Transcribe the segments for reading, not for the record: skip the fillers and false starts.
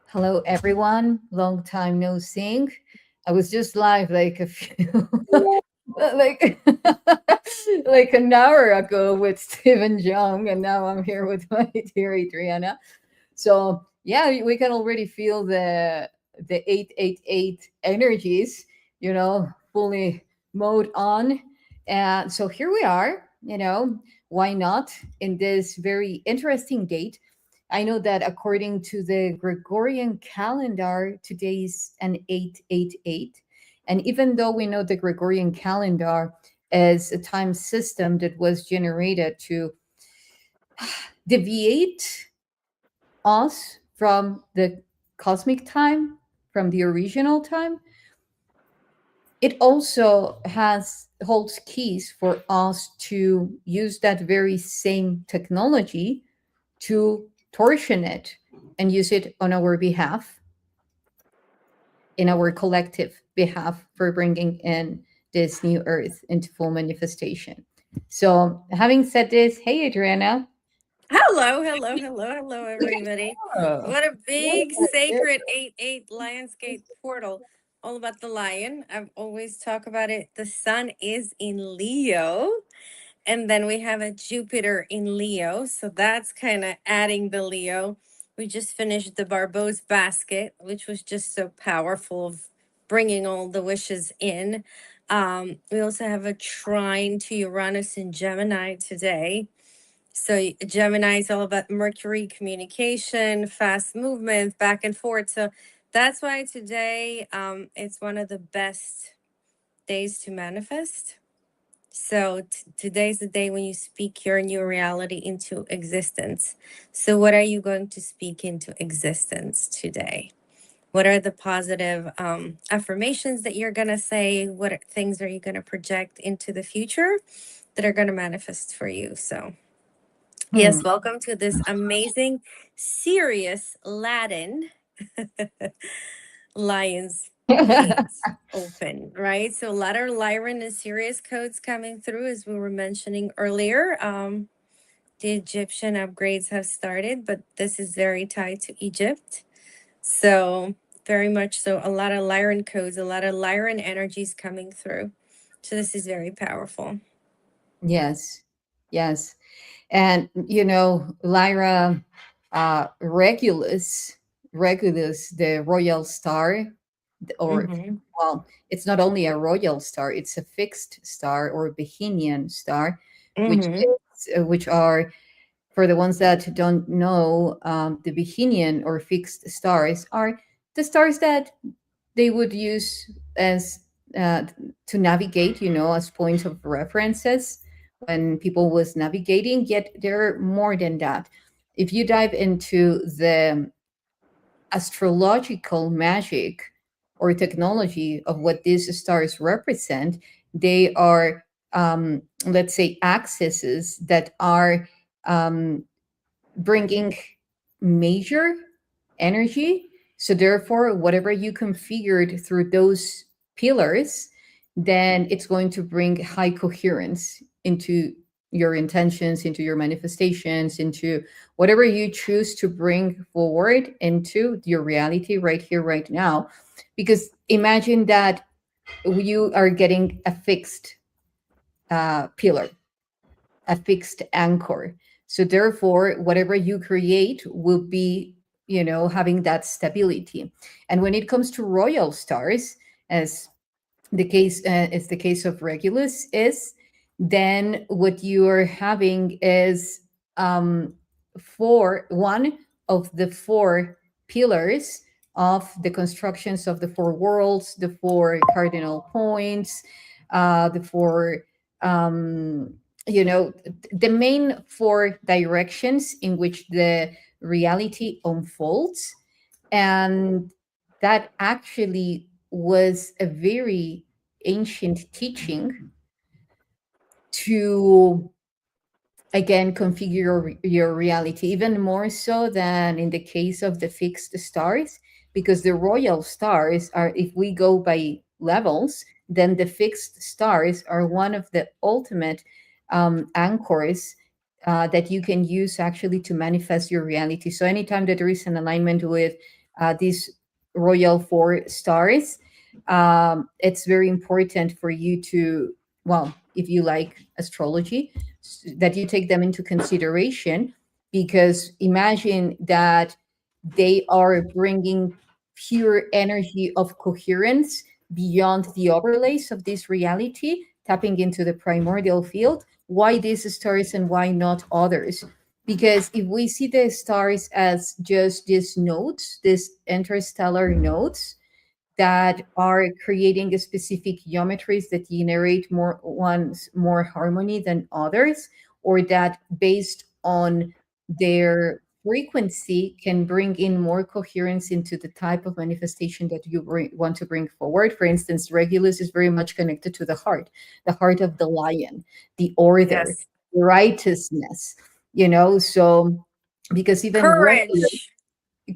Hello, everyone. Long time no sing. I was just live like a few, like, like an hour ago with Stephen Young, and now I'm here with my dear Adriana. So yeah, we can already feel the 888 energies, fully mode on. And so here we are. Why not in this very interesting date? I know that according to the Gregorian calendar, today's an 888. And even though we know the Gregorian calendar is a time system that was generated to deviate us from the cosmic time, from the original time, it also has holds keys for us to use that very same technology to torsion it and use it on our behalf, in our collective behalf, for bringing in this new earth into full manifestation. So having said this, hey Adriana. Hello, everybody. Oh, What a big sacred 8-8 Lionsgate portal. All about the lion. I've always talked about it. The sun is in Leo. And then we have a Jupiter in Leo. So that's kind of adding the Leo. We just finished the Barbeau's basket, which was just so powerful of bringing all the wishes in. We also have a trine to Uranus in Gemini today. So Gemini is all about Mercury communication, fast movement, back and forth. So that's why today it's one of the best days to manifest. So today's the day when you speak your new reality into existence. So what are you going to speak into existence today? What are the positive affirmations that you're going to say? What things are you going to project into the future that are going to manifest for you? So yes, welcome to this amazing, serious Latin Lions open, right? So ladder, Lyran, and Sirius codes coming through, as we were mentioning earlier. The Egyptian upgrades have started, but this is very tied to Egypt. So very much so, a lot of Lyran codes, a lot of Lyran energies coming through. So this is very powerful. yes, yes. And Lyra, Regulus, the royal star, or well, it's not only a royal star; it's a fixed star or Bohemian star, which are, for the ones that don't know, the Bohemian or fixed stars are the stars that they would use as to navigate, as points of references when people was navigating. Yet they're more than that. If you dive into the astrological magic or technology of what these stars represent, they are, let's say, axes that are bringing major energy. So therefore, whatever you configured through those pillars then it's going to bring high coherence into your intentions, into your manifestations, into whatever you choose to bring forward into your reality right here, right now. Because imagine that you are getting a fixed pillar, a fixed anchor. So therefore, whatever you create will be, having that stability. And when it comes to royal stars, as the case of Regulus is, then what you are having is one of the four pillars of the constructions of the four worlds, the four cardinal points, the four, um, the main four directions in which the reality unfolds. And that actually was a very ancient teaching to, again, configure your reality, even more so than in the case of the fixed stars, because the royal stars are, if we go by levels, then the fixed stars are one of the ultimate anchors that you can use actually to manifest your reality. So anytime that there is an alignment with these royal four stars, it's very important for you to, well, if you like astrology, that you take them into consideration, because imagine that they are bringing pure energy of coherence beyond the overlays of this reality, tapping into the primordial field. Why these stars and why not others? Because if we see the stars as just these nodes, these interstellar nodes, that are creating specific geometries that generate more harmony than others, or that based on their frequency can bring in more coherence into the type of manifestation that you want to bring forward. For instance, Regulus is very much connected to the heart of the lion, the order, Yes. righteousness, so because even Regulus, Courage.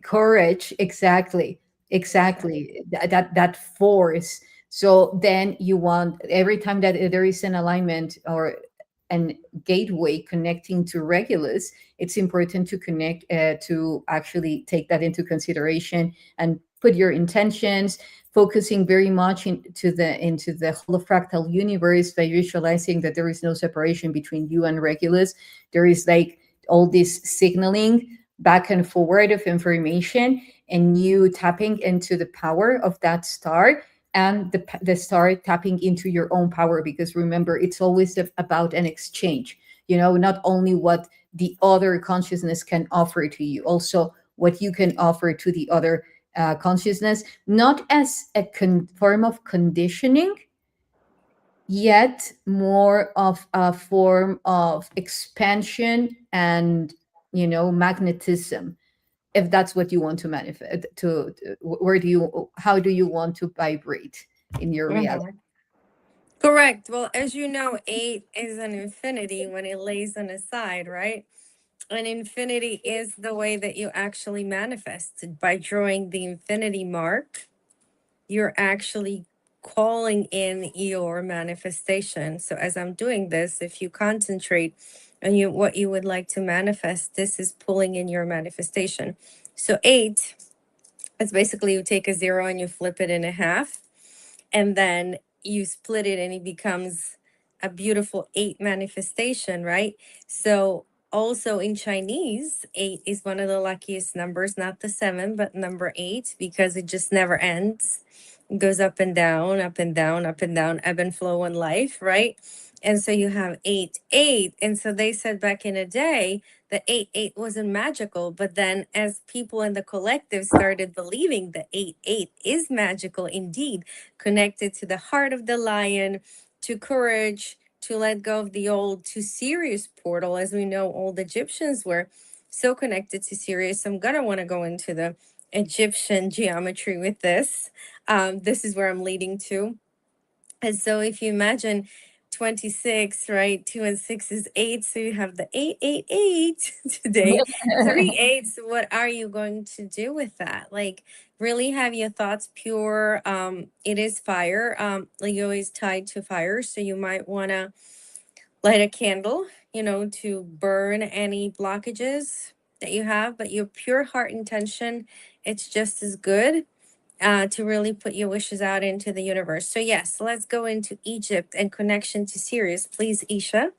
courage, exactly, exactly, that force. So then you want, every time that there is an alignment or an gateway connecting to Regulus, it's important to connect, to actually take that into consideration and put your intentions, focusing very much into the holofractal universe, by visualizing that there is no separation between you and Regulus. There is like all this signaling back and forward of information, and you tapping into the power of that star, and the star tapping into your own power. Because remember, it's always about an exchange, not only what the other consciousness can offer to you, also what you can offer to the other consciousness, not as a form of conditioning, yet more of a form of expansion and, magnetism, if that's what you want to manifest. Where do you, how do you want to vibrate in your reality? Mhm. Correct. Well, as you know, eight is an infinity when it lays on a side, right? An infinity is the way that you actually manifest it. By drawing the infinity mark, you're actually calling in your manifestation. So as I'm doing this, if you concentrate on what you would like to manifest, this is pulling in your manifestation. So eight, it's basically you take a zero and you flip it in a half, and then you split it and it becomes a beautiful eight manifestation, right? So also in Chinese, eight is one of the luckiest numbers, not the seven, but number eight, because it just never ends. It goes up and down, up and down, up and down, ebb and flow in life, right? And so you have eight, eight. And so they said back in the day that eight wasn't magical. But then as people in the collective started believing that eight is magical indeed, connected to the heart of the lion, to courage, to let go of the old, to Sirius portal. As we know, old Egyptians were so connected to Sirius. I'm going to want to go into the Egyptian geometry with this. This is where I'm leading to. And so if you imagine 26, right? 2 and 6 is 8. So you have the 888 today. 3 8s. What are you going to do with that? Like, really have your thoughts pure. It is fire. Leo is tied to fire. So you might want to light a candle, to burn any blockages that you have. But your pure heart intention, it's just as good to really put your wishes out into the universe. So yes, let's go into Egypt and connection to Sirius, please, Isha.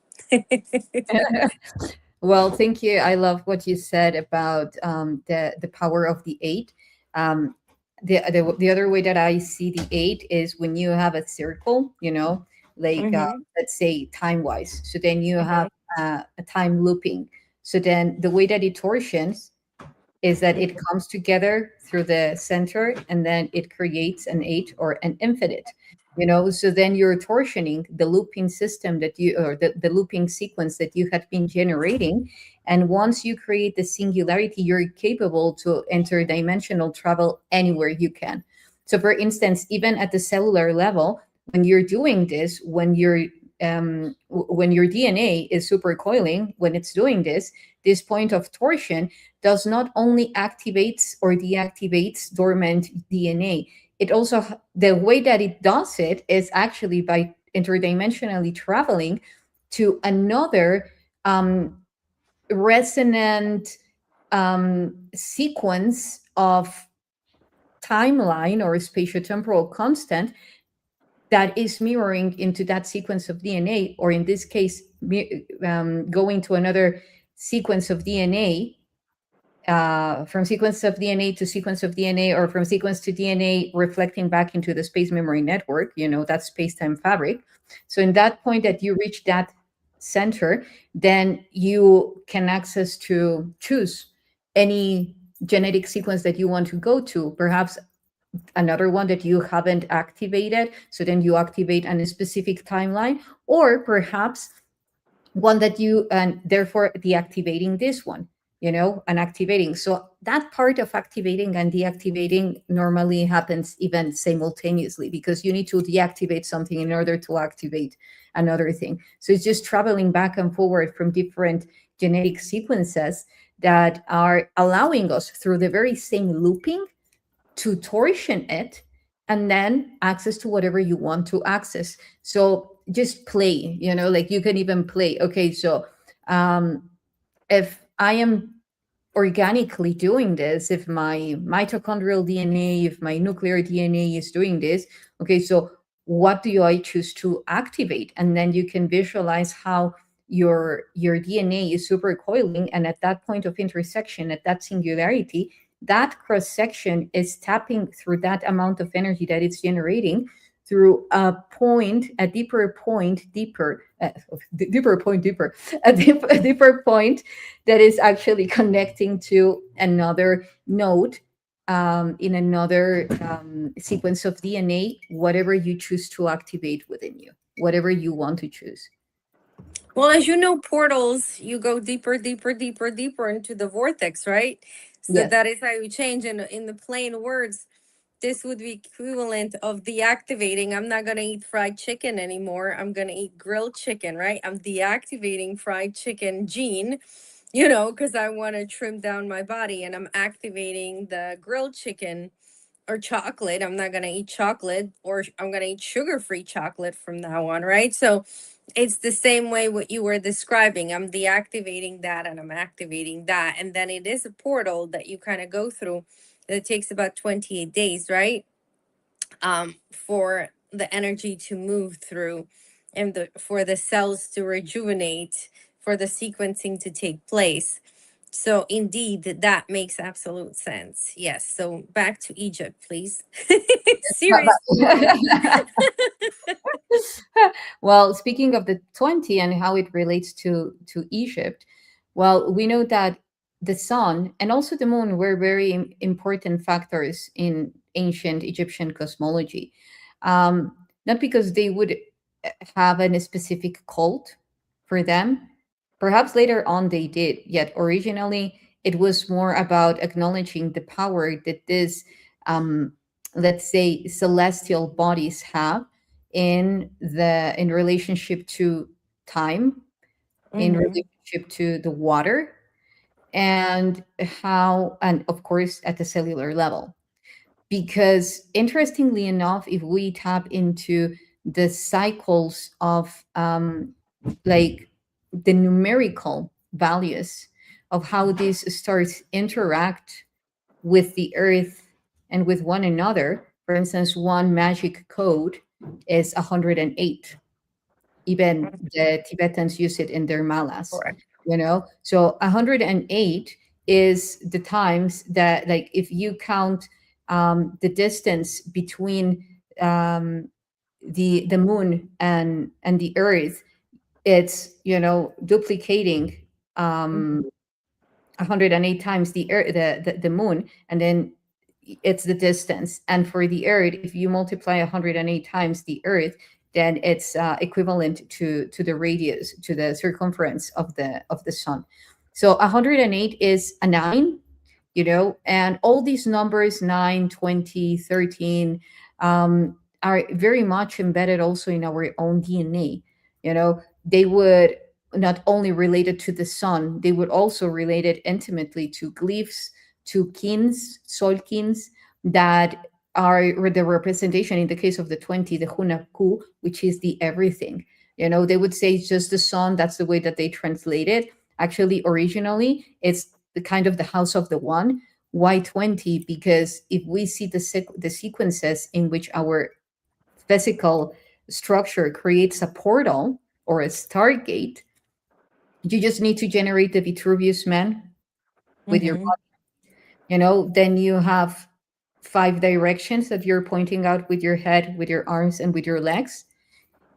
Well, thank you. I love what you said about the power of the eight. Um, the other way that I see the eight is when you have a circle, like Mm-hmm. let's say time wise. So then you have Mm-hmm. a time looping. So then the way that it torsions is that it comes together through the center and then it creates an eight or an infinite. So then you're torsioning the looping system that you, or the looping sequence that you had been generating. And once you create the singularity, you're capable to interdimensional travel anywhere you can. So for instance, even at the cellular level, when you're doing this, when your DNA is supercoiling, when it's doing this point of torsion does not only activates or deactivates dormant DNA. It also, the way that it does it is actually by interdimensionally traveling to another resonant sequence of timeline or spatiotemporal constant that is mirroring into that sequence of DNA, or in this case, going to another sequence of DNA, from sequence of DNA to sequence of DNA, or from sequence to DNA reflecting back into the space memory network, that space-time fabric. So in that point that you reach that center, then you can access to choose any genetic sequence that you want to go to, perhaps another one that you haven't activated. So then you activate on a specific timeline, or perhaps one that you, and therefore deactivating this one, and activating. So that part of activating and deactivating normally happens even simultaneously, because you need to deactivate something in order to activate another thing. So it's just traveling back and forward from different genetic sequences that are allowing us through the very same looping to torsion it and then access to whatever you want to access. So just play, like you can even play. Okay, so um, if I am organically doing this, if my mitochondrial DNA, if my nuclear DNA is doing this, okay, so what do I choose to activate? And then you can visualize how your DNA is supercoiling, and at that point of intersection, at that singularity, that cross section is tapping through that amount of energy that it's generating through a point, a deeper point, deeper point, a deeper point that is actually connecting to another node, in another sequence of DNA, whatever you choose to activate within you, whatever you want to choose. Well, as you know, portals, you go deeper, deeper, deeper, deeper into the vortex, right? So Yes. that is how you change. And in the plain words, this would be equivalent of deactivating. I'm not going to eat fried chicken anymore. I'm going to eat grilled chicken, right? I'm deactivating fried chicken gene, because I want to trim down my body, and I'm activating the grilled chicken or chocolate. I'm not going to eat chocolate, or I'm going to eat sugar-free chocolate from now on, right? So it's the same way what you were describing. I'm deactivating that and I'm activating that. And then it is a portal that you kind of go through. It takes about 28 days, right? For the energy to move through, and for the cells to rejuvenate, for the sequencing to take place. So indeed, that makes absolute sense. Yes. So back to Egypt, please. Serious portal. Well, speaking of the 20 and how it relates to Egypt, well, we know that the sun and also the moon were very important factors in ancient Egyptian cosmology. Not because they would have a specific cult for them. Perhaps later on they did, yet originally it was more about acknowledging the power that this, let's say, celestial bodies have in relationship to time, in relationship to the water, and of course at the cellular level. Because interestingly enough, if we tap into the cycles of like the numerical values of how these stars interact with the earth and with one another, for instance, one magic code is 108. Even the Tibetans use it in their malas, Correct. So 108 is the times that, like, if you count the distance between the moon and the earth, it's duplicating Mhm. 108 times the earth, the moon, and then it's the distance. And for the earth, if you multiply 108 times the earth, then it's equivalent to the radius, to the circumference of the sun. So 108 is a 9, and all these numbers, 9, 20, 13, are very much embedded also in our own DNA. They would not only related to the sun, they would also relate it intimately to glyphs, to kins, soil kins, that are the representation, in the case of the 20, the hunuh, which is the everything. They would say it's just the sun. That's the way that they translate it. Actually, originally, it's the kind of the house of the one. Why 20? Because if we see the sequences in which our physical structure creates a portal or a stargate, you just need to generate the Vitruvius man with your Mhm. body. Then you have 5 directions that you're pointing out with your head, with your arms, and with your legs.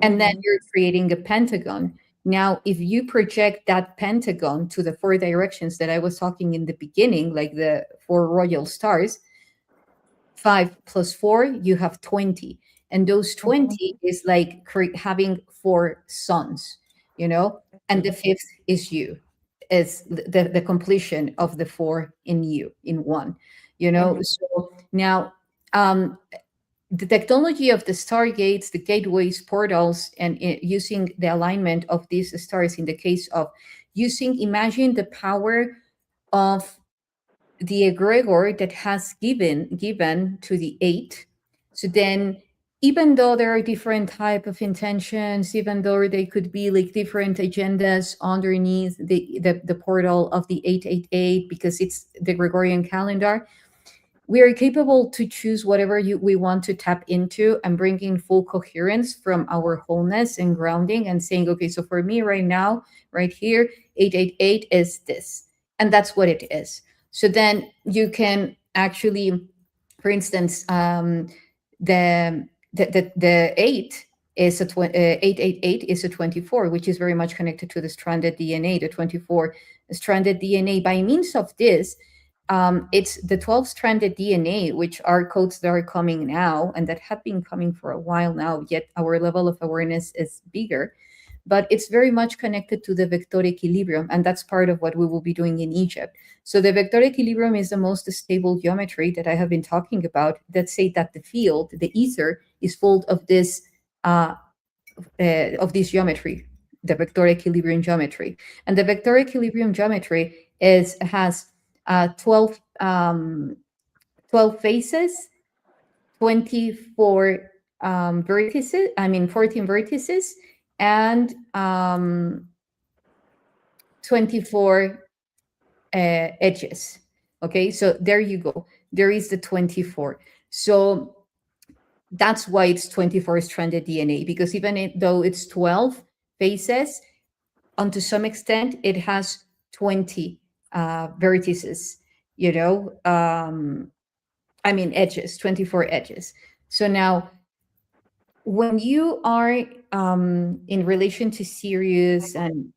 And then Mhm. you're creating a pentagon. Now, if you project that pentagon to the 4 directions that I was talking in the beginning, like the 4 royal stars, 5 plus 4, you have 20. And those Mhm. 20 is like having 4 suns, and the fifth is you, is the completion of the 4 in you, in one, Mhm. So now, the technology of the stargates, the gateways, portals, and using the alignment of these stars, in the case of imagine the power of the egregor that has given to the 8. So then, even though there are different type of intentions, even though they could be like different agendas underneath the portal of the 888, because it's the Gregorian calendar, we are capable to choose whatever we want to tap into, and bring in full coherence from our wholeness and grounding, and saying, okay, so for me right now, right here, 888 is this, and that's what it is. So then you can actually, for instance, the 888 is a 24, which is very much connected to the stranded DNA, the 24 stranded DNA. By means of this, it's the 12 stranded DNA, which are codes that are coming now and that have been coming for a while now, yet our level of awareness is bigger. But it's very much connected to the vector equilibrium, and that's part of what we will be doing in Egypt. So the vector equilibrium is the most stable geometry that I have been talking about, that say that the field, the ether, is full uh, of this geometry, the vector equilibrium geometry. And the vector equilibrium geometry has 12, 12 faces, 24 vertices, 14 vertices, and 24 edges. Okay, so there you go. There is the 24. So that's why it's 24 stranded DNA, because though it's 12 faces, and to some extent it has 20 vertices, edges, 24 edges. So now, when you are in relation to Sirius and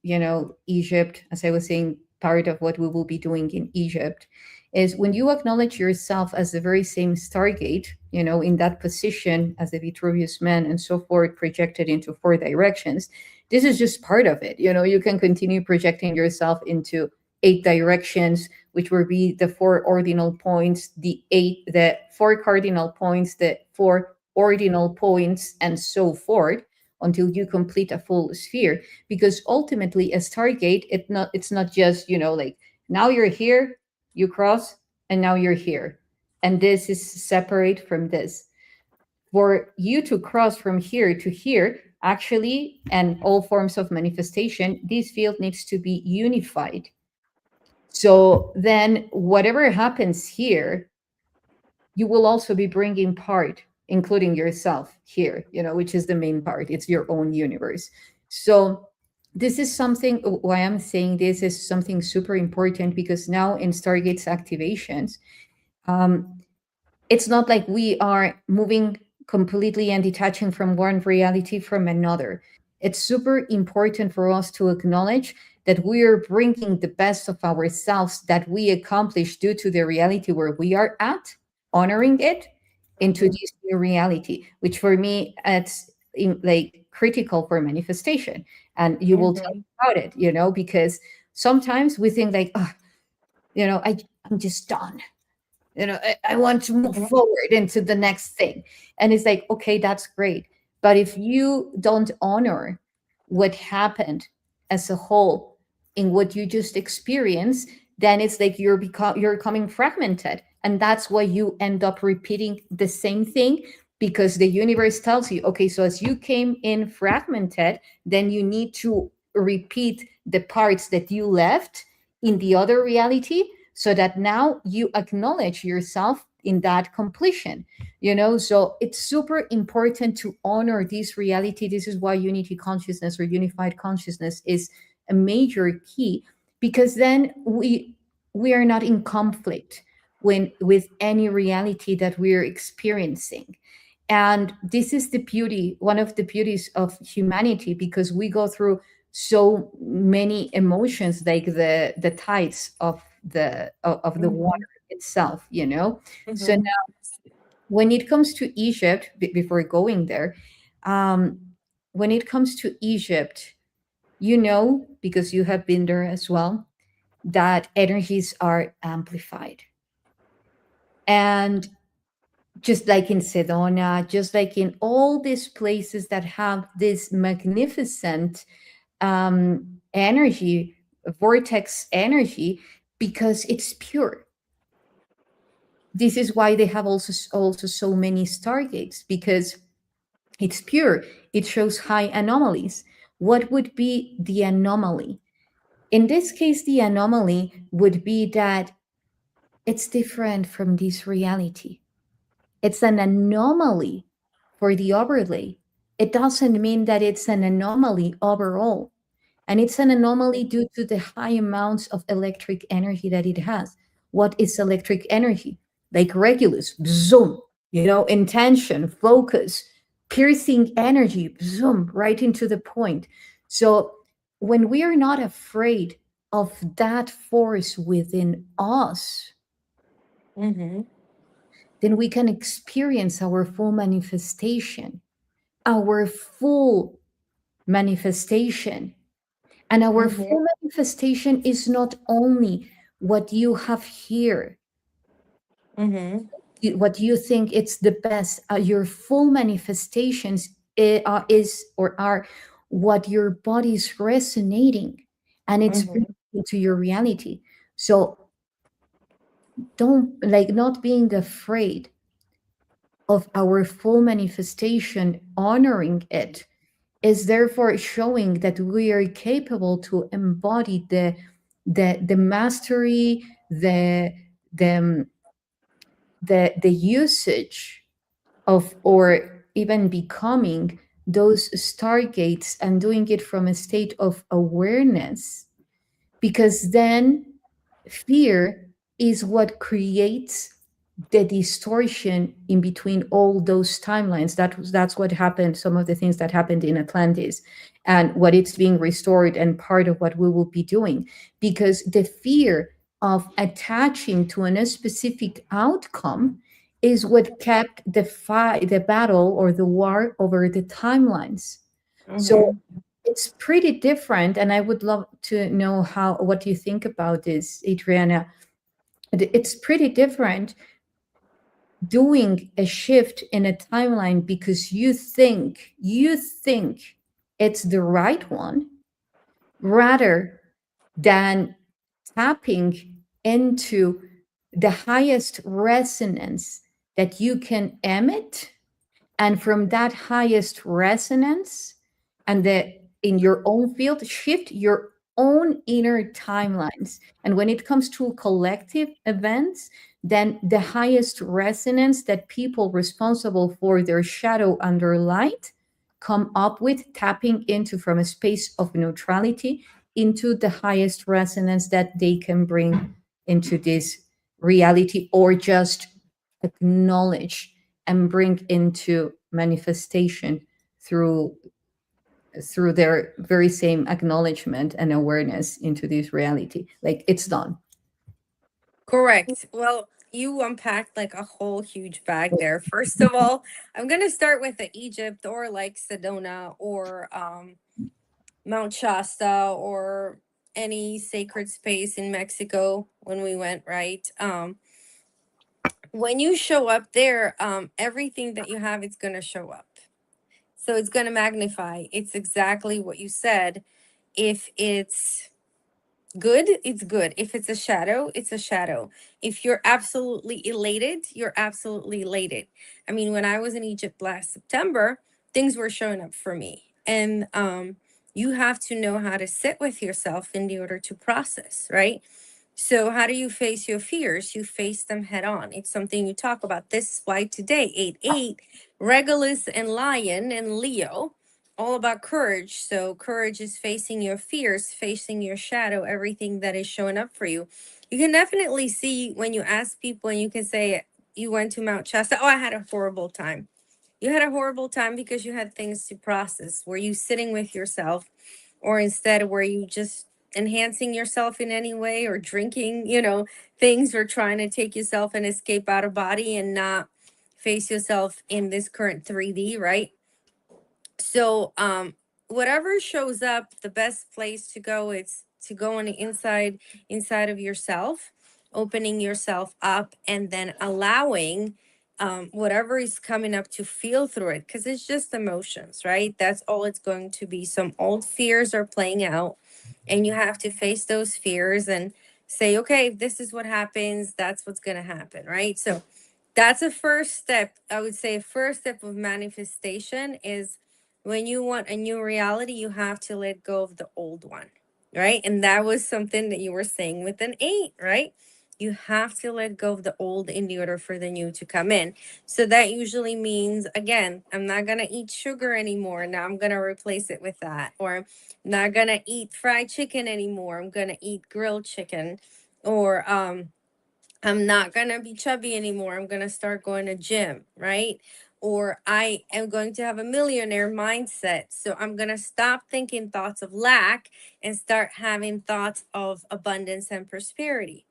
Egypt, as I was saying, part of what we will be doing in Egypt is when you acknowledge yourself as the very same stargate, in that position as the Vitruvius man and so forth, projected into 4 directions. This is just part of it. You can continue projecting yourself into 8 directions, which will be the 4 ordinal points, the 4 cardinal points, the 4 ordinal points and so forth until you complete a full sphere. Because ultimately a stargate, it's not just, like, now you're here, you cross, and now you're here, and this is separate from this. For you to cross from here to here, actually, and all forms of manifestation, this field needs to be unified. So then whatever happens here, you will also be bringing part, including yourself here, which is the main part. It's your own universe. So this is something, why I'm saying this is something super important, because now in Stargate's activations, it's not like we are moving completely and detaching from one reality from another. It's super important for us to acknowledge that we are bringing the best of ourselves that we accomplish due to the reality where we are at, honoring it, into this new reality, which for me, it's like critical for manifestation. And you will tell me about it, because sometimes we think like, oh, I'm just done. I want to move forward into the next thing. And it's like, okay, that's great. But if you don't honor what happened as a whole in what you just experienced, then it's like you're becoming fragmented. And that's why you end up repeating the same thing, because the universe tells you, okay, so as you came in fragmented, then you need to repeat the parts that you left in the other reality, so that now you acknowledge yourself in that completion. So it's super important to honor this reality. This is why unity consciousness or unified consciousness is a major key, because then we are not in conflict with any reality that we're experiencing. And this is the beauty, one of the beauties of humanity, because we go through so many emotions, like the tides of the water itself. So now, when it comes to Egypt, before going there, when it comes to Egypt, because you have been there as well, that energies are amplified. And just like in Sedona, just like in all these places that have this magnificent energy, vortex energy, because it's pure. This is why they have also so many stargates, because it's pure. It shows high anomalies. What would be the anomaly? In this case, the anomaly would be that it's different from this reality. It's an anomaly for the overlay. It doesn't mean that it's an anomaly overall. And it's an anomaly due to the high amounts of electric energy that it has. What is electric energy? Like Regulus, zoom, intention, focus, piercing energy, zoom, right into the point. So when we are not afraid of that force within us, then we can experience our full manifestation, our full manifestation. And our full manifestation is not only what you have here, what you think it's the best. Your full manifestations is or are what your body's resonating, and it's into your reality. So don't, like, not being afraid of our full manifestation, honoring it, is therefore showing that we are capable to embody the mastery, the usage of, or even becoming those stargates, and doing it from a state of awareness. Because then fear is what creates the distortion in between all those timelines. That's what happened, some of the things that happened in Atlantis, and what it's being restored, and part of what we will be doing. Because the fear of attaching to a specific outcome is what kept the battle or the war over the timelines. So it's pretty different, and I would love to know what you think about this, Adriana. It's pretty different doing a shift in a timeline because you think it's the right one, rather than tapping into the highest resonance that you can emit, and from that highest resonance and the in your own field, shift your own inner timelines. And when it comes to collective events, then the highest resonance that people responsible for their shadow under light come up with, tapping into from a space of neutrality into the highest resonance that they can bring into this reality, or just acknowledge and bring into manifestation through their very same acknowledgement and awareness into this reality. Like, it's done. Correct. Well, you unpacked like a whole huge bag there. First of all, I'm gonna start with the Egypt, or like Sedona, or Mount Shasta, or any sacred space in Mexico when we went, right? When you show up there, everything that you have, it's gonna show up. So it's gonna magnify. It's exactly what you said. If it's good, it's good. If it's a shadow, it's a shadow. If you're absolutely elated, you're absolutely elated. I mean, when I was in Egypt last September, things were showing up for me. And you have to know how to sit with yourself in order to process, right? So, how do you face your fears? You face them head on. It's something you talk about. This is why today, 8-8, Regulus and Lion and Leo, all about courage. So, courage is facing your fears, facing your shadow, everything that is showing up for you. You can definitely see when you ask people and you can say, you went to Mount Shasta. Oh, I had a horrible time. You had a horrible time because you had things to process. Were you sitting with yourself? Or instead, were you just enhancing yourself in any way, or drinking, things, or trying to take yourself and escape out of body and not face yourself in this current 3D, right? So whatever shows up, the best place to go is to go on the inside of yourself, opening yourself up, and then allowing whatever is coming up to feel through it, because it's just emotions, right? That's all it's going to be. Some old fears are playing out, and you have to face those fears and say, okay, this is what happens, that's what's going to happen, right? So that's a first step. I would say a first step of manifestation is, when you want a new reality, you have to let go of the old one, right? And that was something that you were saying with an 8, right? You have to let go of the old in order for the new to come in. So that usually means, again, I'm not going to eat sugar anymore. Now I'm going to replace it with that. Or I'm not going to eat fried chicken anymore. I'm going to eat grilled chicken. Or I'm not going to be chubby anymore. I'm going to start going to gym, right? Or I am going to have a millionaire mindset. So I'm going to stop thinking thoughts of lack and start having thoughts of abundance and prosperity,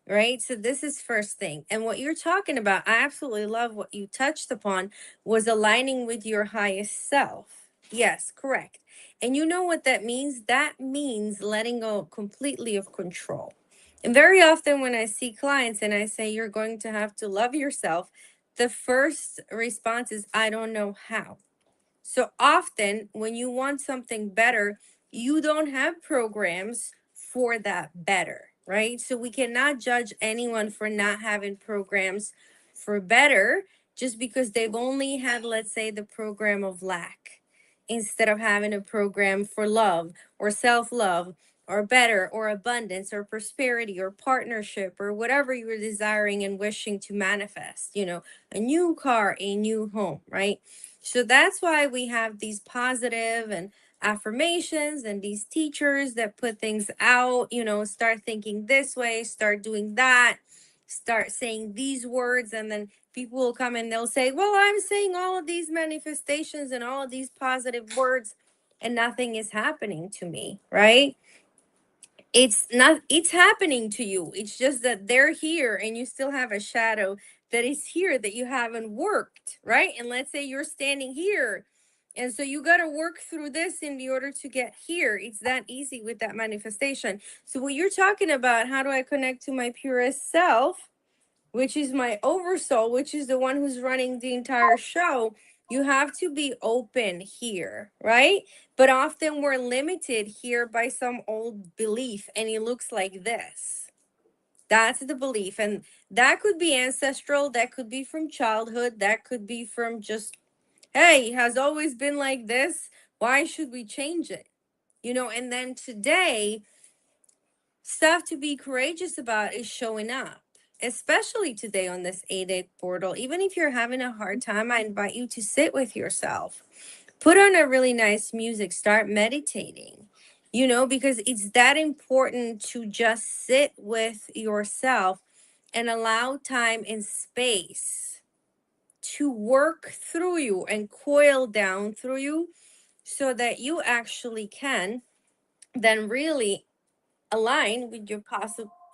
right? So this is first thing. And what you're talking about, I absolutely love what you touched upon, was aligning with your highest self. Yes, correct. And you know what that means? That means letting go completely of control. And very often when I see clients and I say, you're going to have to love yourself, the first response is, I don't know how. So often when you want something better, you don't have programs for that better, right? So we cannot judge anyone for not having programs for better just because they've only had, let's say, the program of lack, instead of having a program for love or self-love or better or abundance or prosperity or partnership or whatever you were desiring and wishing to manifest, a new car, a new home, right? So that's why we have these positive and affirmations and these teachers that put things out, start thinking this way, start doing that, start saying these words, and then people will come and they'll say, well, I'm saying all of these manifestations and all of these positive words and nothing is happening to me, right? It's happening to you. It's just that they're here and you still have a shadow that is here that you haven't worked, right? And let's say you're standing here, and so you got to work through this in the order to get here. It's that easy with that manifestation. So what you're talking about, how do I connect to my purest self? which is my oversoul, which is the one who's running the entire show, you have to be open here, right? But often we're limited here by some old belief, and it looks like this. That's the belief. And that could be ancestral, that could be from childhood, that could be from just, hey, it has always been like this. Why should we change it? And then today, stuff to be courageous about is showing up, especially today on this 8-8 portal. Even if you're having a hard time, I invite you to sit with yourself. Put on a really nice music, start meditating, because it's that important to just sit with yourself and allow time and space to work through you and coil down through you so that you actually can then really align with your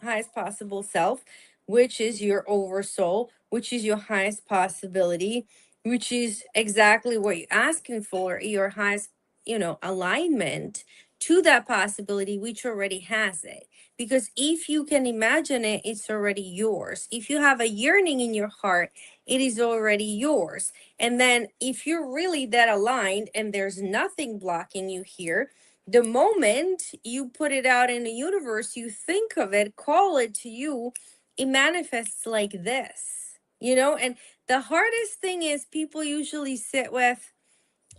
highest possible self, which is your oversoul, which is your highest possibility, which is exactly what you're asking for, your highest, alignment to that possibility, which already has it. Because if you can imagine it, it's already yours. If you have a yearning in your heart, it is already yours. And then if you're really that aligned and there's nothing blocking you here, the moment you put it out in the universe, you think of it, call it to you, it manifests like this, and the hardest thing is people usually sit with,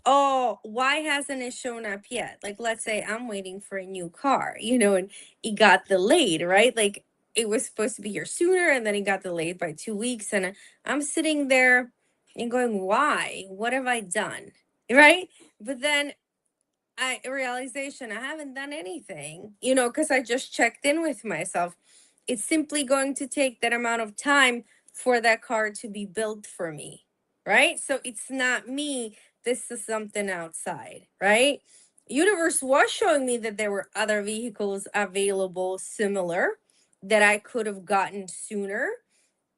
oh, why hasn't it shown up yet? Like, let's say I'm waiting for a new car, and it got delayed, right? Like, it was supposed to be here sooner, and then it got delayed by 2 weeks, and I'm sitting there and going, why? What have I done? Right? But then realization, I haven't done anything, because I just checked in with myself. It's simply going to take that amount of time for that car to be built for me, right? So it's not me, this is something outside, right? Universe was showing me that there were other vehicles available similar that I could have gotten sooner,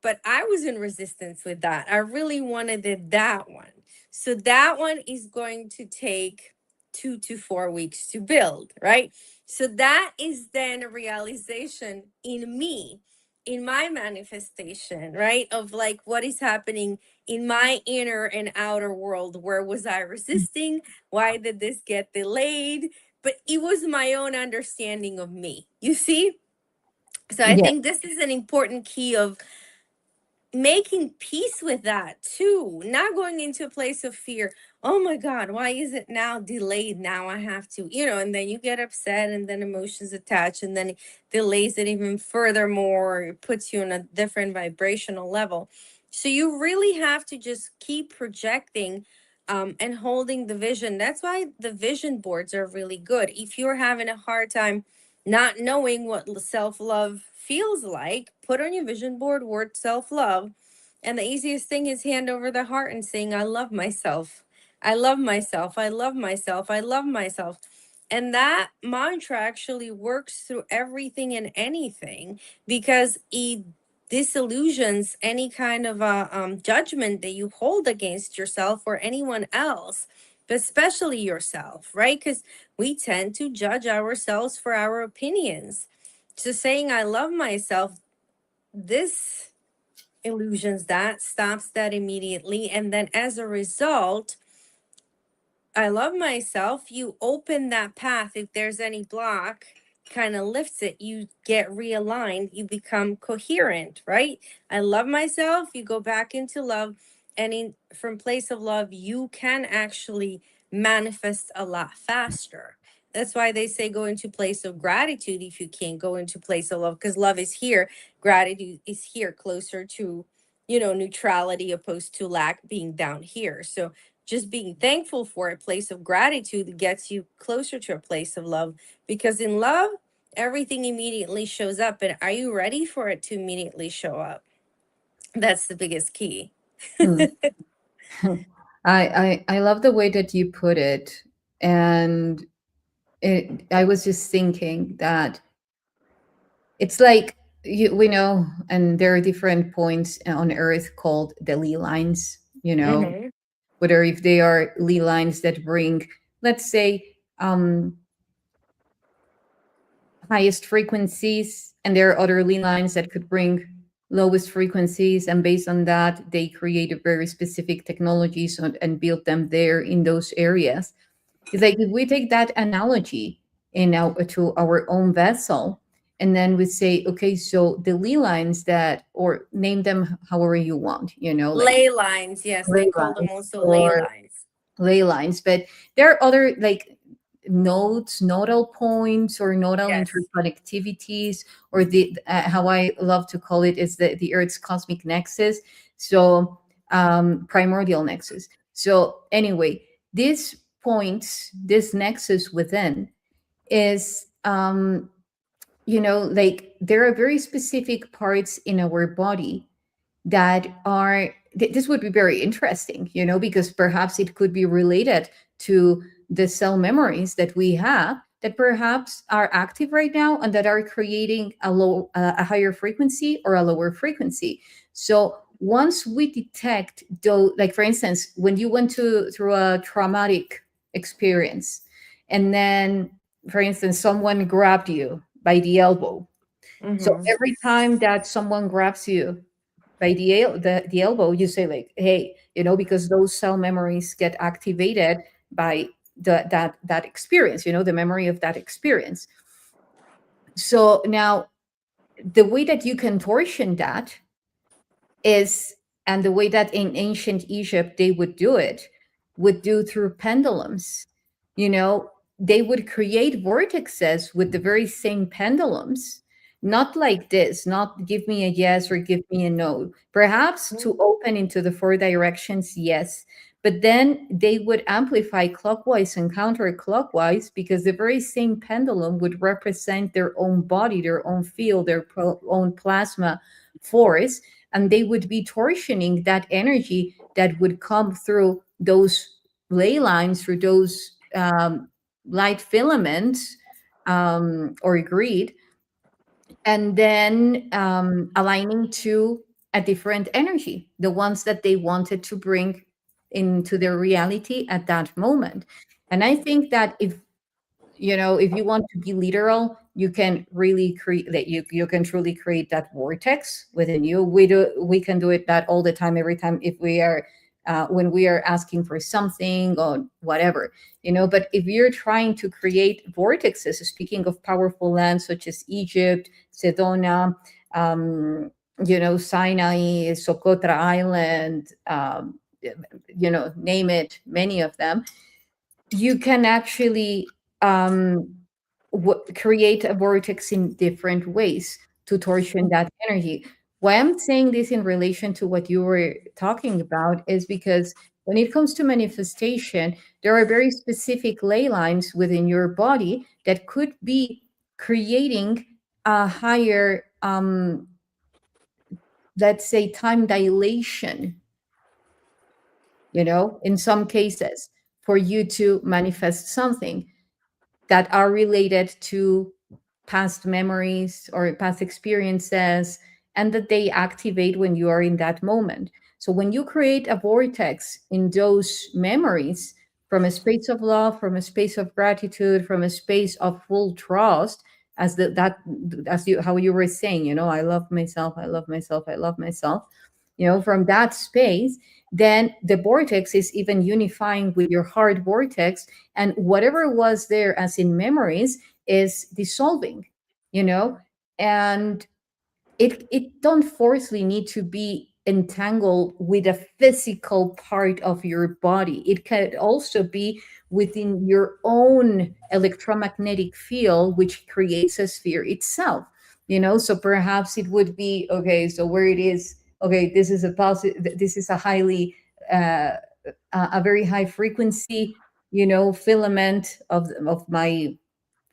but I was in resistance with that. I really wanted that one. So that one is going to take 2 to 4 weeks to build, right? So that is then a realization in me, in my manifestation, right? Of like what is happening in my inner and outer world. Where was I resisting? Why did this get delayed? But it was my own understanding of me, you see? So I Yeah. think this is an important key of making peace with that too, not going into a place of fear. Oh my god, why is it now delayed? Now I have to, and then you get upset, and then emotions attach, and then it delays it even furthermore. It puts you on a different vibrational level. So you really have to just keep projecting, and holding the vision. That's why the vision boards are really good. If you're having a hard time not knowing what self-love feels like, put on your vision board word self-love. And the easiest thing is hand over the heart and saying, I love myself. I love myself. I love myself. I love myself. And that mantra actually works through everything and anything, because it disillusions any kind of judgment that you hold against yourself or anyone else, but especially yourself, right? Because we tend to judge ourselves for our opinions. So saying I love myself, this illusions that, stops that immediately. And then as a result, I love myself, you open that path. If there's any block, kind of lifts it, you get realigned, you become coherent, right? I love myself, you go back into love, and from place of love, you can actually manifest a lot faster. That's why they say go into place of gratitude if you can't go into place of love, because love is here, gratitude is here, closer to, neutrality opposed to lack being down here. So just being thankful for a place of gratitude gets you closer to a place of love, because in love everything immediately shows up. And are you ready for it to immediately show up? That's the biggest key. Hmm. I love the way that you put it, and I was just thinking that it's like we know, and there are different points on Earth called the Lee lines. Mm-hmm. Whether if they are Lee lines that bring, let's say, highest frequencies, and there are other Lee lines that could bring lowest frequencies, and based on that they created very specific technologies and built them there in those areas. It's like if we take that analogy in to our own vessel, and then we say, okay, so the ley lines that, or name them however you want, like Ley lines, yes, they ley call them lines also ley or lines. ley lines, but there are other like nodal points or nodal Yes. interconnectivities, or the how I love to call it is the Earth's cosmic nexus. So primordial nexus. So anyway, these points, this nexus within is like there are very specific parts in our body that are this would be very interesting, because perhaps it could be related to the cell memories that we have that perhaps are active right now and that are creating a higher frequency or a lower frequency. So once we detect though, like for instance, when you went through a traumatic experience, and then for instance someone grabbed you by the elbow, so Mm-hmm. every time that someone grabs you by the elbow, you say like, hey, because those cell memories get activated by that experience, the memory of that experience. So now the way that you can torsion that is, and the way that in ancient Egypt they would do it, would do through pendulums. You know, they would create vortexes with the very same pendulums, not like this, not give me a yes or give me a no. Perhaps to open into the four directions, yes. But then they would amplify clockwise and counterclockwise because the very same pendulum would represent their own body, their own field, their own plasma force, and they would be torsioning that energy that would come through those ley lines, through those light filaments or grid, and then aligning to a different energy, the ones that they wanted to bring into their reality at that moment. And I think that if you want to be literal, you can really create that. You can truly create that vortex within you. We can do it that all the time, every time, if we are when we are asking for something or whatever, but if you're trying to create vortexes, speaking of powerful lands such as Egypt, Sedona, Sinai, Socotra Island, name it, many of them, you can actually create a vortex in different ways to torsion that energy. Why I'm saying this in relation to what you were talking about is because when it comes to manifestation, there are very specific ley lines within your body that could be creating a higher, let's say, time dilation, in some cases, for you to manifest something that are related to past memories or past experiences, and that they activate when you are in that moment. So when you create a vortex in those memories, from a space of love, from a space of gratitude, from a space of full trust, how you were saying, I love myself, I love myself, I love myself, from that space, then the vortex is even unifying with your heart vortex, and whatever was there as in memories is dissolving, and it don't forcefully need to be entangled with a physical part of your body. It can also be within your own electromagnetic field, which creates a sphere itself, so perhaps it would be, okay, so where it is, okay, this is a highly a very high frequency, filament of my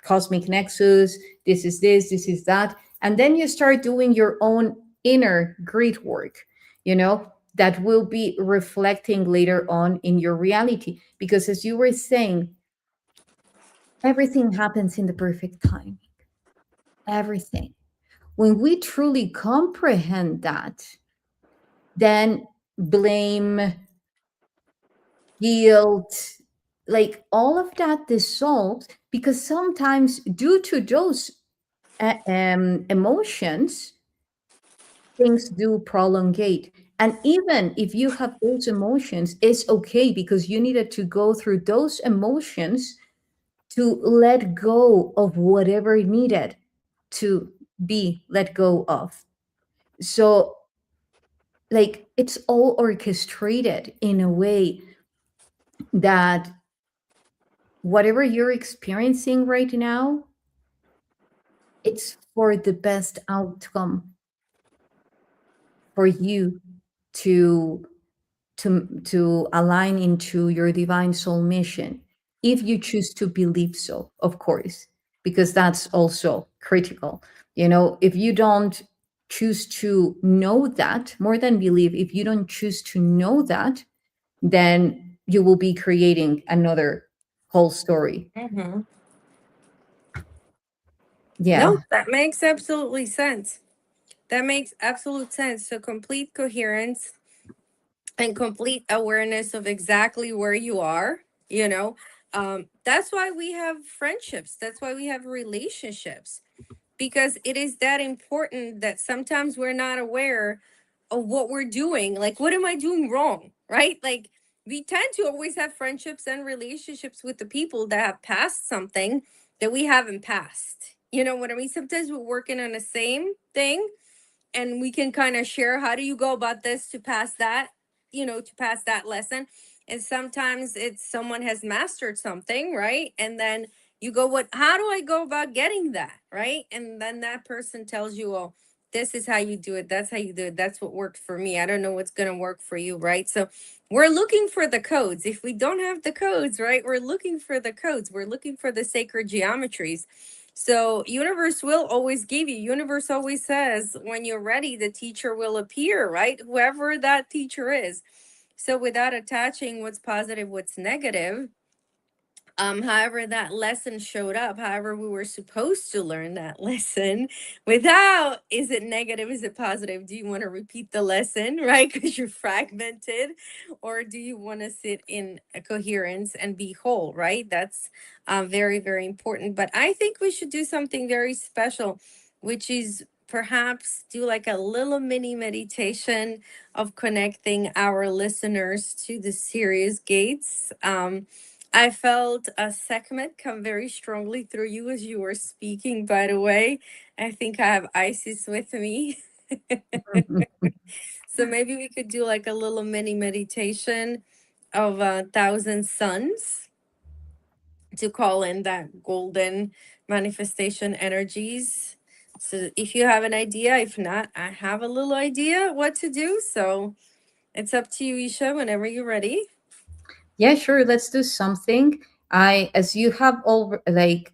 cosmic nexus. This is this is that. And then you start doing your own inner grid work, that will be reflecting later on in your reality. Because as you were saying, everything happens in the perfect time. Everything. When we truly comprehend that, then blame, guilt, like all of that dissolves, because sometimes due to those emotions, things do prolongate. And even if you have those emotions, it's okay, because you needed to go through those emotions to let go of whatever needed to be let go of. So, like, it's all orchestrated in a way that whatever you're experiencing right now, it's for the best outcome for you to to align into your divine soul mission, if you choose to believe so, of course, because that's also critical. If you don't choose to know that, more than believe, if you don't choose to know that, then you will be creating another whole story. Mm-hmm. Yeah. No, that makes absolutely sense. That makes absolute sense. So complete coherence and complete awareness of exactly where you are, you know. That's why we have friendships. That's why we have relationships, because it is that important that sometimes we're not aware of what we're doing. Like, what am I doing wrong? Right? Like, we tend to always have friendships and relationships with the people that have passed something that we haven't passed. You know what I mean? Sometimes we're working on the same thing, and we can kind of share, how do you go about this to pass that, to pass that lesson. And sometimes it's someone has mastered something, right? And then you go, what, how do I go about getting that, right? And then that person tells you, oh, this is how you do it, that's how you do it, that's what worked for me, I don't know what's going to work for you, right? So we're looking for the codes. If we don't have the codes, right, we're looking for the codes, we're looking for the sacred geometries. So universe will always give you. Universe always says, when you're ready, the teacher will appear, right? Whoever that teacher is. So without attaching what's positive, what's negative, however that lesson showed up, however we were supposed to learn that lesson, without, is it negative, is it positive, do you want to repeat the lesson, right, because you're fragmented, or do you want to sit in a coherence and be whole, right? That's very, very important. But I think we should do something very special, which is perhaps do like a little mini meditation of connecting our listeners to the Sirius gates. I felt a segment come very strongly through you as you were speaking, by the way. I think I have Isis with me. So maybe we could do like a little mini meditation of 1,000 suns to call in that golden manifestation energies. So if you have an idea, if not, I have a little idea what to do. So it's up to you, YssaH, whenever you're ready. Yeah, sure. Let's do something. As you have all, like,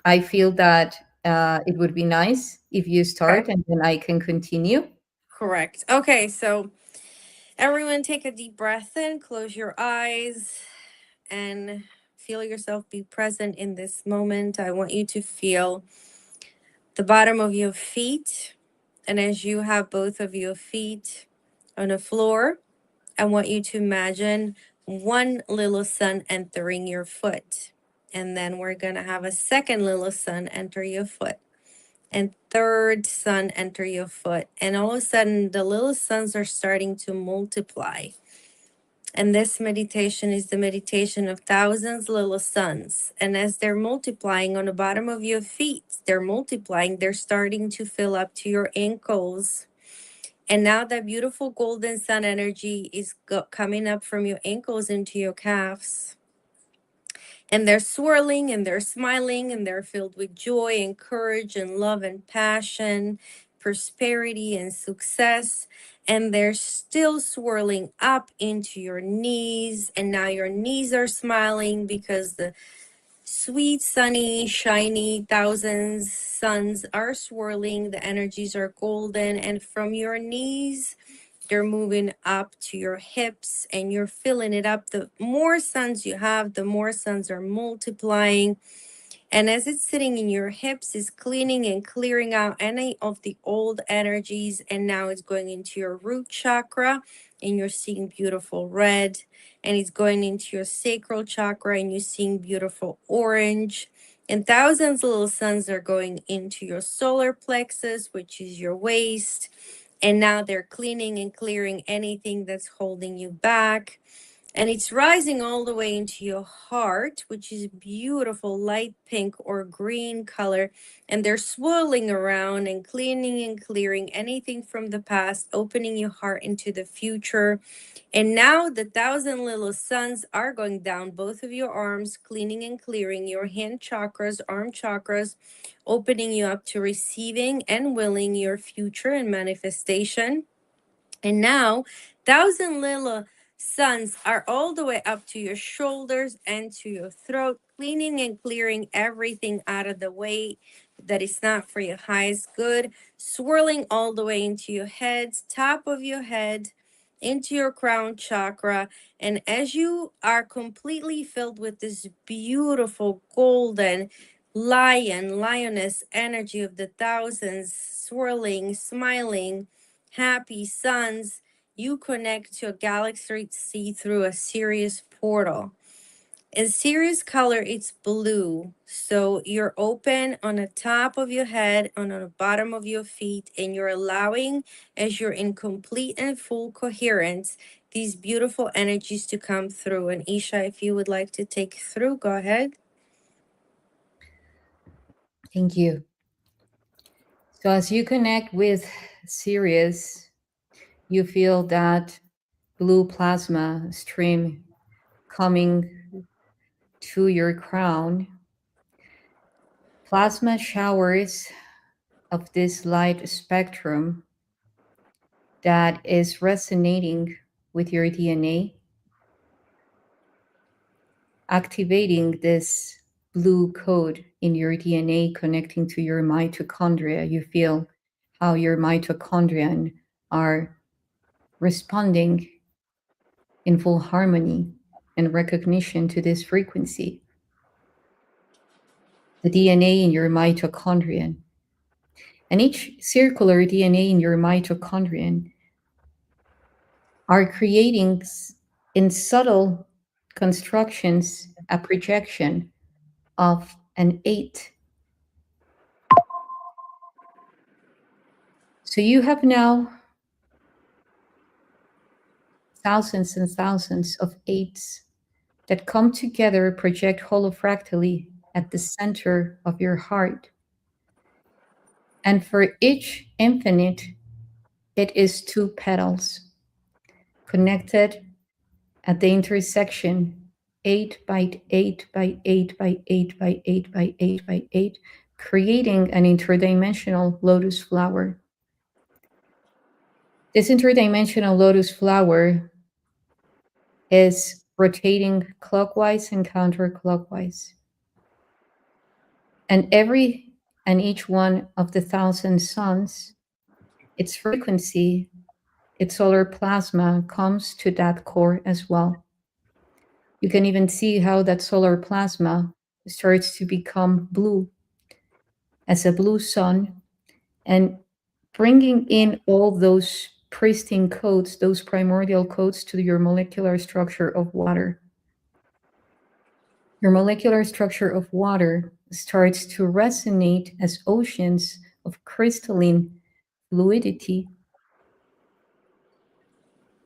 I feel that it would be nice if you Okay. start and then I can continue. Correct. Okay, so everyone take a deep breath in, close your eyes, and feel yourself be present in this moment. I want you to feel the bottom of your feet. And as you have both of your feet on the floor, I want you to imagine one little sun entering your foot. And then we're going to have a second little sun enter your foot. And third sun enter your foot. And all of a sudden, the little suns are starting to multiply. And this meditation is the meditation of thousands little suns. And as they're multiplying on the bottom of your feet, they're multiplying, they're starting to fill up to your ankles. And now that beautiful golden sun energy is coming up from your ankles into your calves. And they're swirling and they're smiling and they're filled with joy and courage and love and passion, prosperity and success. And they're still swirling up into your knees. And now your knees are smiling because the sweet, sunny, shiny thousands suns are swirling. The energies are golden. And from your knees, they're moving up to your hips and you're filling it up. The more suns you have, the more suns are multiplying. And as it's sitting in your hips, it's cleaning and clearing out any of the old energies. And now it's going into your root chakra and you're seeing beautiful red. And it's going into your sacral chakra and you're seeing beautiful orange. And thousands of little suns are going into your solar plexus, which is your waist. And now they're cleaning and clearing anything that's holding you back. And it's rising all the way into your heart, which is beautiful light pink or green color. And they're swirling around and cleaning and clearing anything from the past, opening your heart into the future. And now the 1,000 little suns are going down both of your arms, cleaning and clearing your hand chakras, arm chakras, opening you up to receiving and willing your future and manifestation. And now 1,000 little suns are all the way up to your shoulders and to your throat, cleaning and clearing everything out of the way that is not for your highest good, swirling all the way into your heads, top of your head, into your crown chakra. And as you are completely filled with this beautiful golden lioness energy of the thousands, swirling, smiling, happy suns, you connect to a galaxy through a Sirius portal. In Sirius color, it's blue. So you're open on the top of your head, on the bottom of your feet, and you're allowing, as you're in complete and full coherence, these beautiful energies to come through. And YssaH, if you would like to take through, go ahead. Thank you. So as you connect with Sirius, you feel that blue plasma stream coming to your crown. Plasma showers of this light spectrum that is resonating with your DNA, activating this blue code in your DNA, connecting to your mitochondria. You feel how your mitochondria are responding in full harmony and recognition to this frequency. The DNA in your mitochondrion. And each circular DNA in your mitochondrion are creating in subtle constructions a projection of an 8. So you have now thousands and thousands of 8s that come together, project holofractally at the center of your heart. And for each infinite, it is 2 petals connected at the intersection, 8 by 8 by 8 by 8 by 8 by 8 by 8, creating an interdimensional lotus flower. This interdimensional lotus flower is rotating clockwise and counterclockwise. And every and each one of the 1,000 suns, its frequency, its solar plasma comes to that core as well. You can even see how that solar plasma starts to become blue as a blue sun, and bringing in all those pristine codes, those primordial codes, to your molecular structure of water. Your molecular structure of water starts to resonate as oceans of crystalline fluidity.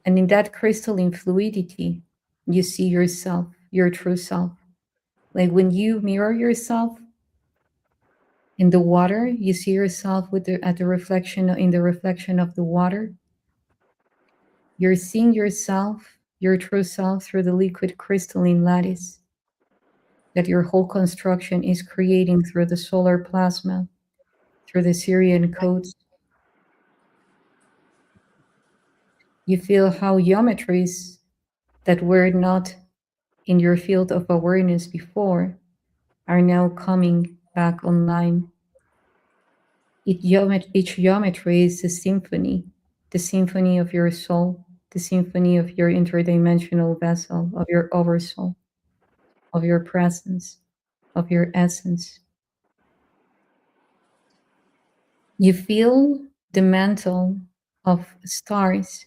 And in that crystalline fluidity, you see yourself, your true self. Like when you mirror yourself in the water, you see yourself at the reflection, in the reflection of the water. You're seeing yourself, your true self, through the liquid crystalline lattice that your whole construction is creating through the solar plasma, through the Syrian codes. You feel how geometries that were not in your field of awareness before are now coming back online. Each geometry is a symphony, the symphony of your soul, the symphony of your interdimensional vessel, of your oversoul, of your presence, of your essence. You feel the mantle of stars,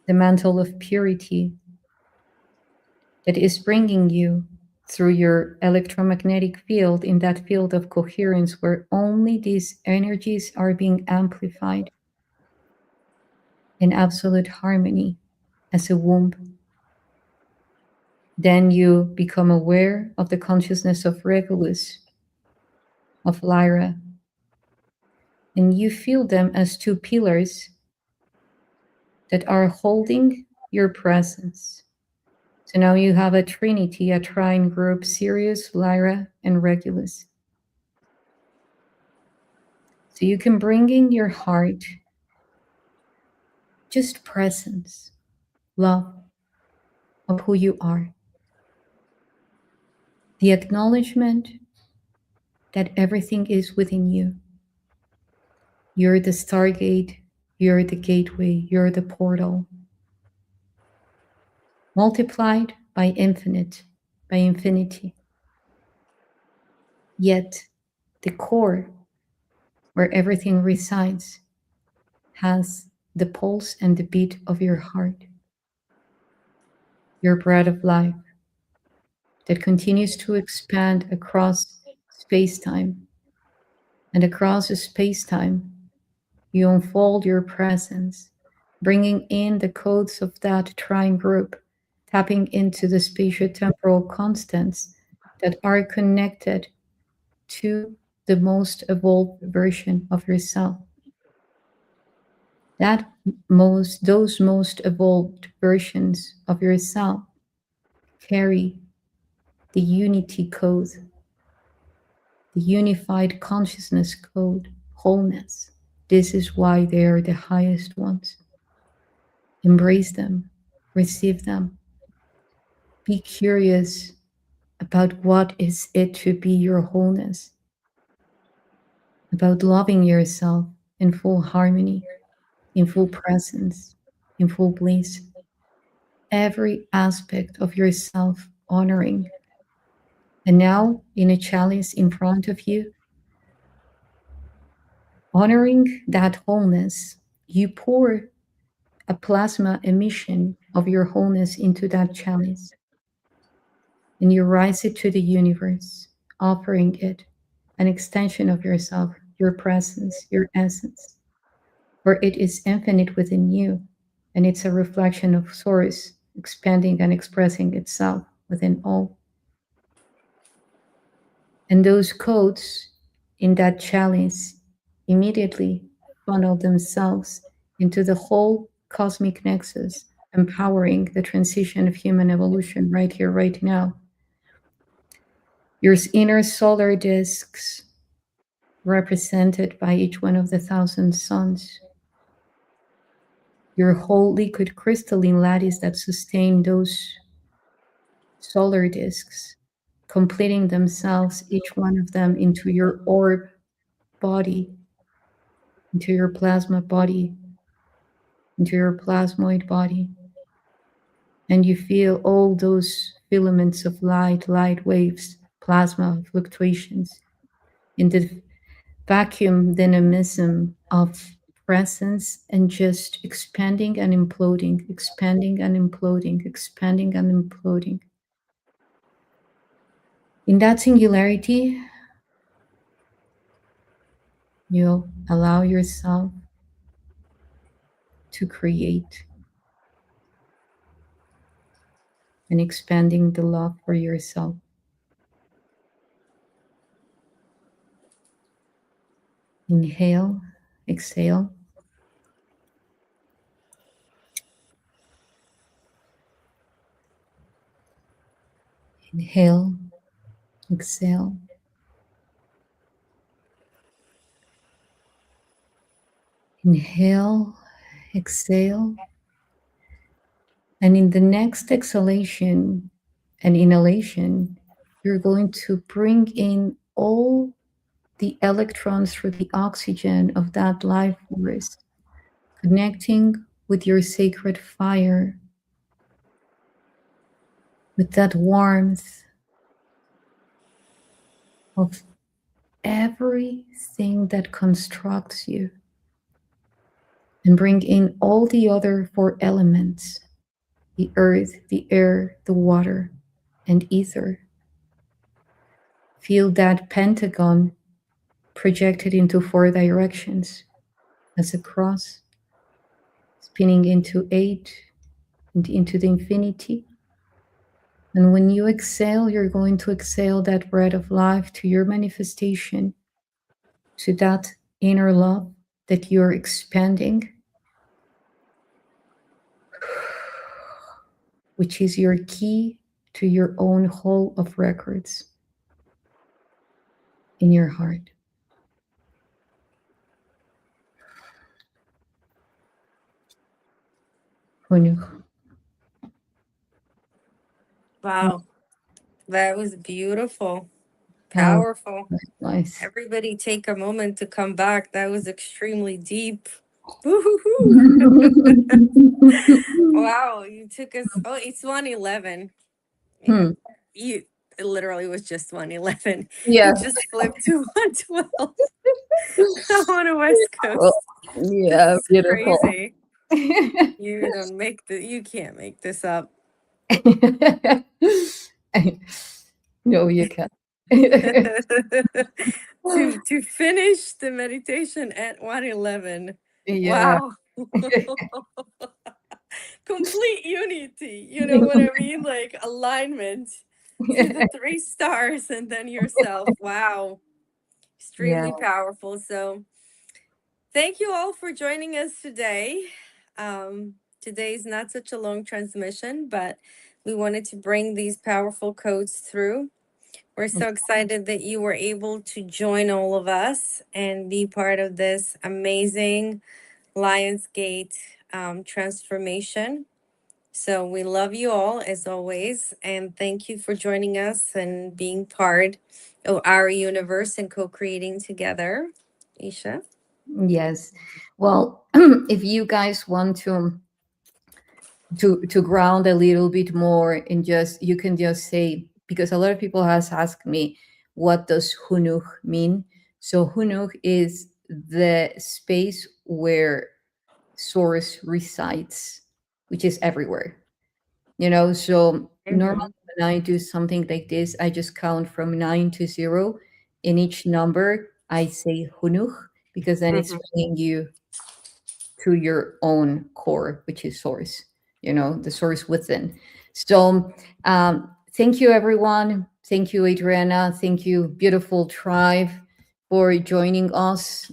the mantle of purity that is bringing you through your electromagnetic field, in that field of coherence where only these energies are being amplified in absolute harmony as a womb. Then you become aware of the consciousness of Regulus, of Lyra, and you feel them as two pillars that are holding your presence. So now you have a trinity, a trine group, Sirius, Lyra, and Regulus. So you can bring in your heart just presence, love of who you are, the acknowledgement that everything is within you. You're the stargate, you're the gateway, you're the portal, multiplied by infinite, by infinity. Yet the core where everything resides has the pulse and the beat of your heart, your breath of life that continues to expand across space-time. And across space-time, you unfold your presence, bringing in the codes of that trine group, tapping into the spatio-temporal constants that are connected to the most evolved version of yourself. Those most evolved versions of yourself carry the unity code, the unified consciousness code, wholeness. This is why they are the highest ones. Embrace them, receive them. Be curious about what is it to be your wholeness, about loving yourself in full harmony, in full presence, in full bliss. Every aspect of yourself honoring. And now, in a chalice in front of you, honoring that wholeness, you pour a plasma emission of your wholeness into that chalice. And you rise it to the universe, offering it an extension of yourself, your presence, your essence, for it is infinite within you, and it's a reflection of Source expanding and expressing itself within all. And those codes in that chalice immediately funnel themselves into the whole cosmic nexus, empowering the transition of human evolution right here, right now. Your inner solar discs, represented by each one of the 1,000 suns. Your whole liquid crystalline lattice that sustain those solar discs, completing themselves, each one of them, into your orb body, into your plasma body, into your plasmoid body. And you feel all those filaments of light waves, plasma fluctuations in the vacuum dynamism of presence, and just expanding and imploding, expanding and imploding, expanding and imploding. In that singularity, you allow yourself to create and expanding the love for yourself. Inhale, exhale. Inhale, exhale. Inhale, exhale. And in the next exhalation and inhalation, you're going to bring in all the electrons through the oxygen of that life force, connecting with your sacred fire, with that warmth of everything that constructs you, and bring in all the other 4 elements, the earth, the air, the water, and ether, Feel that pentagon projected into 4 directions as a cross, spinning into 8 and into the infinity. And when you exhale, you're going to exhale that breath of life to your manifestation, to that inner love that you're expanding, which is your key to your own hall of records in your heart. Hunuh. Wow, that was beautiful, Oh, powerful. nice. Everybody take a moment to come back. That was extremely deep. Woo-hoo-hoo. Wow, you took us. Oh, it's 111. Hmm. You it literally was just 111. You Yes. just flipped to 112 on a West Well, Coast. This yeah, is beautiful. crazy. You can't make this up. No, you can't. To finish the meditation at 111. Yeah. Wow. Complete unity. You know what I mean? Like alignment. See the 3 stars and then yourself. Wow. Yeah. Extremely powerful. So thank you all for joining us today. Today is not such a long transmission, but we wanted to bring these powerful codes through. We're so excited that you were able to join all of us and be part of this amazing Lionsgate transformation. So we love you all as always, and thank you for joining us and being part of our universe and co-creating together. YssaH. Yes. Well, if you guys want to ground a little bit more and just you can just say, because a lot of people has asked me what does hunuh mean. So hunuh is the space where source resides, which is everywhere, so normally when I do something like this, I just count from 9 to 0. In each number I say hunuh, because then it's bringing you to your own core, which is source, the source within. So thank you, everyone. Thank you, Adriana. Thank you, beautiful tribe, for joining us.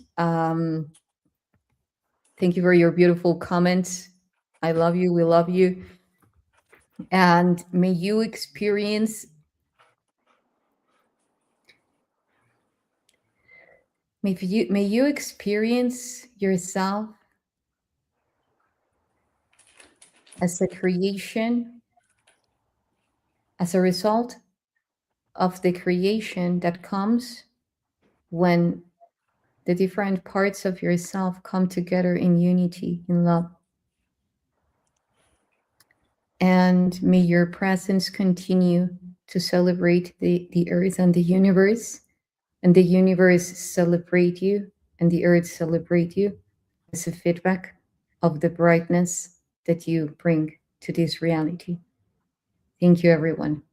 Thank you for your beautiful comments. I love you. We love you. And may you experience, may you experience yourself as a creation, as a result of the creation that comes when the different parts of yourself come together in unity, in love. And may your presence continue to celebrate the earth and the universe celebrate you, and the earth celebrate you as a feedback of the brightness that you bring to this reality. Thank you, everyone.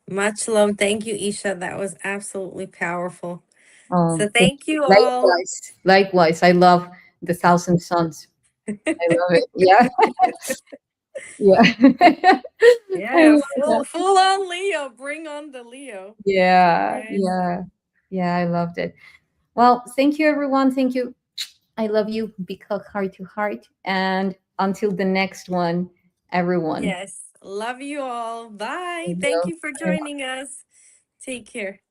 Much love. Thank you, YssaH. That was absolutely powerful. So Thank thank you you. all. Likewise. I love the Thousand Suns. I love it. Yeah. Yeah. Yeah, full on Leo. Bring on the Leo. Yeah. Right. Yeah. Yeah. I loved it. Well, thank you, everyone. Thank you. I love you. Big hug, heart to heart. And until the next one, everyone. Yes. Love you all. Bye. Thank Thank you. you for Bye. joining us. Take care.